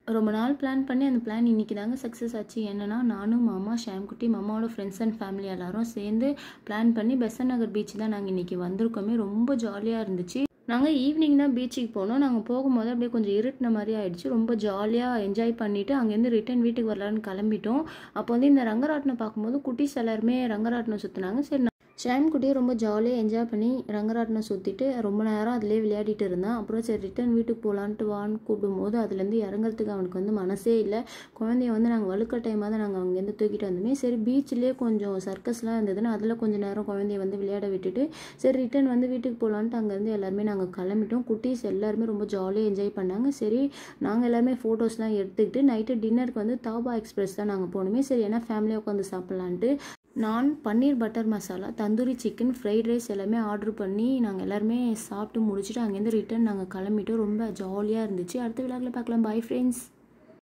ரொம்ப நாள் பிளான் பண்ணி அந்த பிளான் இன்னைக்கு தாங்க சக்ஸஸ் ஆச்சு. என்னன்னா, நானும் மாமா, ஷாம்குட்டி, மாமாவோட ஃப்ரெண்ட்ஸ் அண்ட் ஃபேமிலி எல்லாரும் சேர்ந்து பிளான் பண்ணி பெசன்ட் நகர் பீச் தான் நாங்கள் இன்னைக்கு வந்திருக்கோமே. ரொம்ப ஜாலியாக இருந்துச்சு. நாங்கள் ஈவினிங் தான் பீச்சுக்கு போனோம். நாங்கள் போகும்போது அப்படியே கொஞ்சம் இருட்டின மாதிரி ஆயிடுச்சு. ரொம்ப ஜாலியாக என்ஜாய் பண்ணிவிட்டு அங்கேருந்து ரிட்டன் வீட்டுக்கு வரலான்னு கிளம்பிட்டோம். அப்போ வந்து இந்த ரங்கராட்டினம் பார்க்கும்போது குட்டீஸ் எல்லாருமே ரங்கராட்டினம் சுற்றினாங்க. சரி, ஷாம்குட்டியும் ரொம்ப ஜாலியாக என்ஜாய் பண்ணி ரங்கராட்டினம் சுற்றிட்டு ரொம்ப நேரம் அதிலே விளையாடிட்டு இருந்தான். அப்புறம் சரி ரிட்டன் வீட்டுக்கு போகலான்ட்டு வான்னு கூப்பிடும்போது அதுலேருந்து இறங்குறதுக்கு அவனுக்கு வந்து மனசே இல்லை. குழந்தைய வந்து நாங்கள் வலுக்கட்டாயமாக தான் நாங்கள் அங்கேருந்து தூக்கிட்டு வந்தோமே. சரி பீச்சிலே கொஞ்சம் சர்க்கஸ்லாம் இருந்ததுன்னா அதில் கொஞ்சம் நேரம் குழந்தைய வந்து விளையாட விட்டுட்டு சரி ரிட்டன் வந்து வீட்டுக்கு போகலான்ட்டு அங்கேருந்து எல்லாருமே நாங்கள் கிளம்பிட்டோம். குட்டீஸ் எல்லாருமே ரொம்ப ஜாலியாக என்ஜாய் பண்ணாங்க. சரி நாங்கள் எல்லாருமே ஃபோட்டோஸ்லாம் எடுத்துக்கிட்டு நைட்டு டின்னருக்கு வந்து தாபா எக்ஸ்பிரஸ் தான் நாங்கள் போனோமே. சரி ஏன்னா ஃபேமிலியாக உட்காந்து சாப்பிட்லான்ட்டு நான் paneer butter masala, tandoori chicken, fried rice எல்லாமே ஆர்டர் பண்ணி நாங்கள் எல்லாருமே சாப்பிட்டு முடிச்சுட்டு அங்கேருந்து ரிட்டன் நாங்கள் கிளம்பிட்டோம். ரொம்ப ஜாலியாக இருந்துச்சு. அடுத்த விழாவில் பார்க்கலாம். Bye friends.